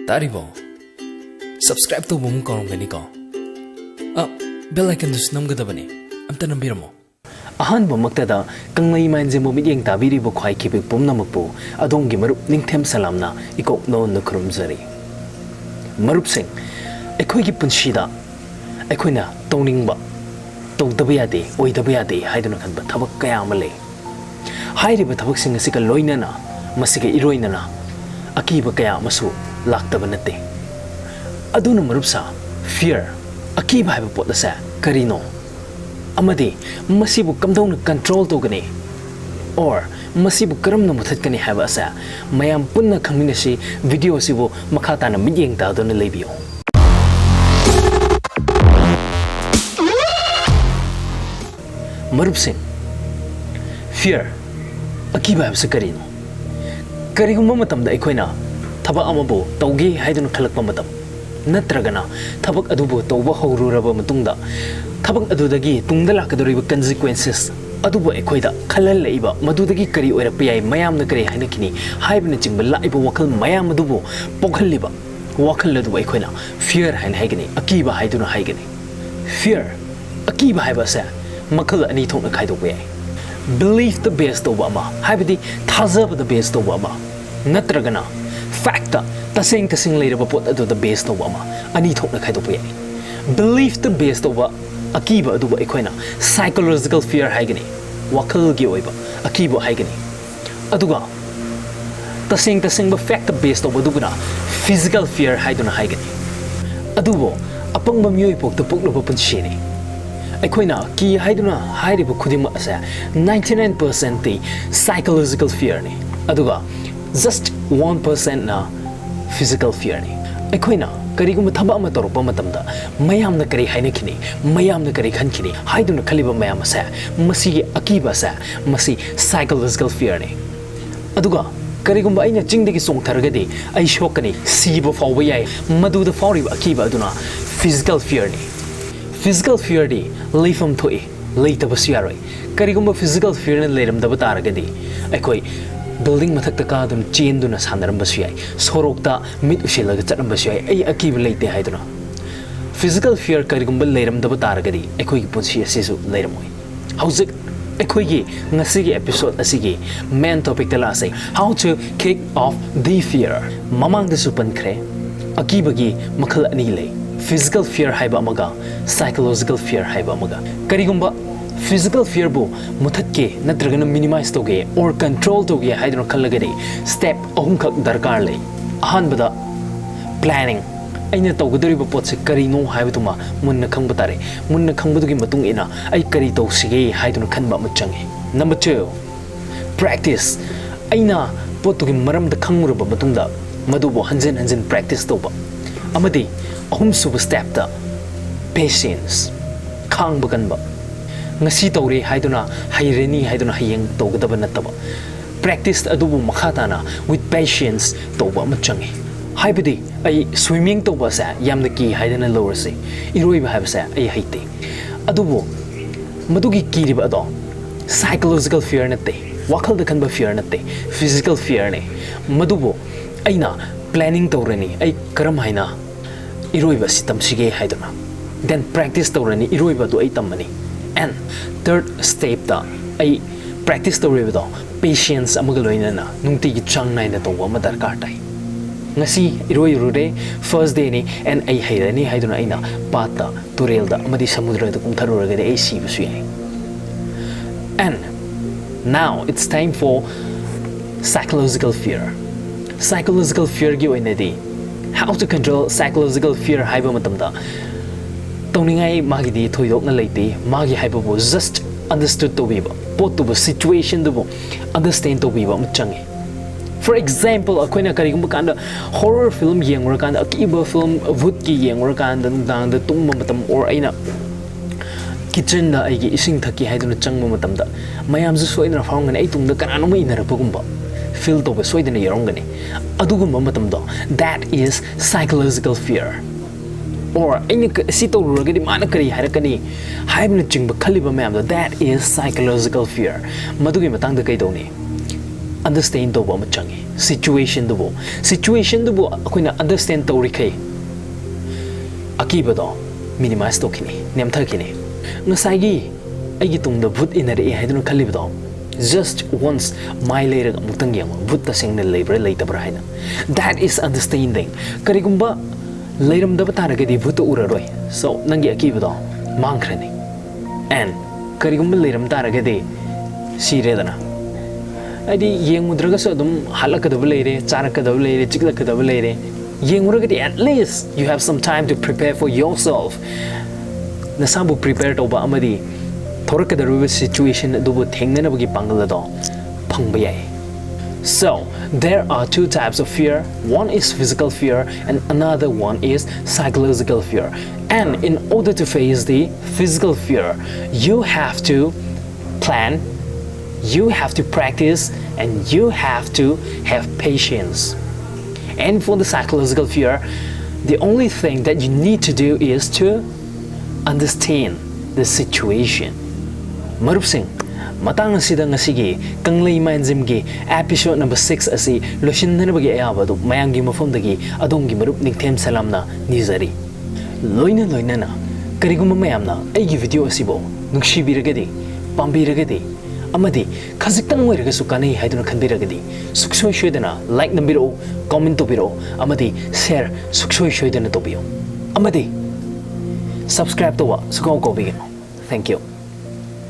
Taribo. Subscribe to Bum Kong Ganiko. Bell icon to Snum Gadabani. I'm Tanabirmo. Ahan Bomaktada, Kanglei Mind Gym meeting Tabiri Bokai keep Pumnamapo, Adon Gimarup Ninkem Salamna, Iko no Nukrumzari. Marup Sing, Equiki Punshida, Equina, Toningba, Tog Dabiade, Oi Dabiade, Haidonakan, but Tabakayamale. Heidi but Tabak a Sika Loinana, Masika Iroinana, Akiba Kaya Masu, Laktabanate. Aduna Marupsa, fear, Akiba have a pot the sa, Carino. Amadi, Masibu come down control togani. Or Masibu Karam no Mutakani have a sa, Mayam Punna Kaminashi, video sivo, Makatana meeting down the labio. Marupsing fear, Akiba have Sakarino. Karihumamatam the Equina, Taba Amabo, Togi, Haidun Kalakamatam. Natragana, Tabak Adubo, Toba Horuraba Matunda, Tabak Adudagi, Tundalakadori consequences, Adubo Equida, Kalalaiba, Madudagi Kari or a Pi, Mayam the Kari Hanakini, Hibernaching, Laiba Wakal, Mayam Madubo, Pokaliba, Wakal Equina, fear and Hagani, Akiba Haiduna Hagani. Fear, Akiba Habasa, Makala and Eton Kaido way. Believe the best Obama, Habidi, Tazab the best Obama, Natragana, Factor. Tasing later bapot ado the best Obama, ani thok na kaido pay. Believe the best over Akiba ado ba equina, psychological fear haigani, wakal gi oiba, Akiba haigani. Aduga tasing ba fact the best over duguna, physical fear haiduna haigani. Adubo, apang mamyoy pok the pok no shini. Equina, ki haiduna haidi ba kudima asa 99% the psychological fear ni. Aduga, just 1% na physical fear ni. Equina, Karigum Taba Toropomatamda, Mayam the Kari Hainekini, Mayam the Kari Hankini, Haidun Kaliba Mayamasa, Masi Akiba sa, Masi psychological fear ni. Aduga, Karigumba in a Jindiki song Targadi, I shokani, Sibo for way, Madu the Fori Akiba Duna, physical fear ni. Physical fear di, Leifam Toi, later Basiari, Karigumba physical fear and latum the Bataragadi. Equi. Building Matakaka dun chain dunas handaram basui, Sorokta, mid Ushila Chatam basui, a key late the hydra. Physical fear Karigumbal latum the Bataragadi, a quick punchi sisu later. How's it? A quickie, Nasigi episode Asigi, main topic the last say, how to kick off the fear. Mamang the Supan Cre, Akibagi, Makala Nile, physical fear Haibamaga, psychological fear Haibamaga. Karigumba. Physical fear bo mutatke natragana minimize toge or control toge haidno kallagadi step ahumkak darkar lei ahanbada planning aina tawgadoriba potse kari no haibutuma munna khangba tare munna khangbadugi matung ina ai kari tawsige haidno khanba muchangi. Number 2, practice aina potugi maram da khanguraba matungda madubo hanjen practice toba amadi ahum suba step da patience khangba kanba Ngasi tawre haiduna haireni haiduna hayeng tawgadaba nataba. Practice adubu makhatana with patience tawba machangi. Haibadi ay swimming tawba sa yamna ki haidana lower se. Iroiba haba sa ay haite. Adubu madugi kiriba ado. Psychological fear natte. Wakal da kanba fear natte. Physical fear ne. Madubu ayna planning tawreni ay karam haina. Iroiba sitam sige haiduna. Then practice tawreni iroiba do ay tamani. And third step da ay practice to revido patience amagaloina na nungti gi chang nai na tawwa madarkar tai ngasi iroi rude first day ni and ay hairani haiduna aina pata turel da amadi samudra da kumtharuraga de ay sibusu yai. And now it's time for psychological fear. Psychological fear gi oina di how to control psychological fear haiba matamda Toningai Magidi Toyok na late, Magi Hyperbo just understood to be both to the situation to understand to be Machangi. For example, a Quina Karigumukanda horror film yang Rakanda, a Kiba film, Woodki yang Rakanda, down the Tumamatam or Aina Kitchen da Igi Ising Taki Haidun Changmatamda. Mayam's Sweden of Hong and Atum the Kanami in a Pugumba. Filled over Sweden a Yorongani. Adugumamatamda. That is psychological fear. Or any sito rugadi manakari harakani haibna chingba khaliba mayam that is psychological fear madugi matang da kai doni understand tꯧba ama changi situation dubo akoina understand tawrikai akibado minimize tokini nemthakini ngasagi aigi tungda bhut inare haidun khalibado just once my later mutang yang bhut ta sengna labor leitabra haina that is understanding karigumba leiram da bataragadi bhut uraroi so nangi akibado mangkhrani and karigumba leiram taragadi siredana adi yengudraga so dum halakadaba leire charakadaba leire chiklakadaba leire yenguragadi at least you have some time to prepare for yourself nasambu prepare toba amadi thorakadaruba situation adubu thengnanabagi pangalado phangba yai so there are two types of fear one is physical fear and another one is psychological fear and in order to face the physical fear you have to plan you have to practice and you have to have patience and for the psychological fear the only thing that you need to do is to understand the situation marup sing matang asida ngasigi Kanglei Mind Gym gi episode number 6 asi loshindanabagi ayabadu mayanggi mafamdagi adongi marup ningthem salamna nizari loina na kariguma mayamna aigi video asibo nungshibiragadi pambiragadi amadi khaziktan moiragasu kanai haiduna khanbiragadi suksoi shoidana like nambiro comment tobiro amadi share suksoi shoidana tobiyo amadi subscribe towa sukaw ko bigino thank you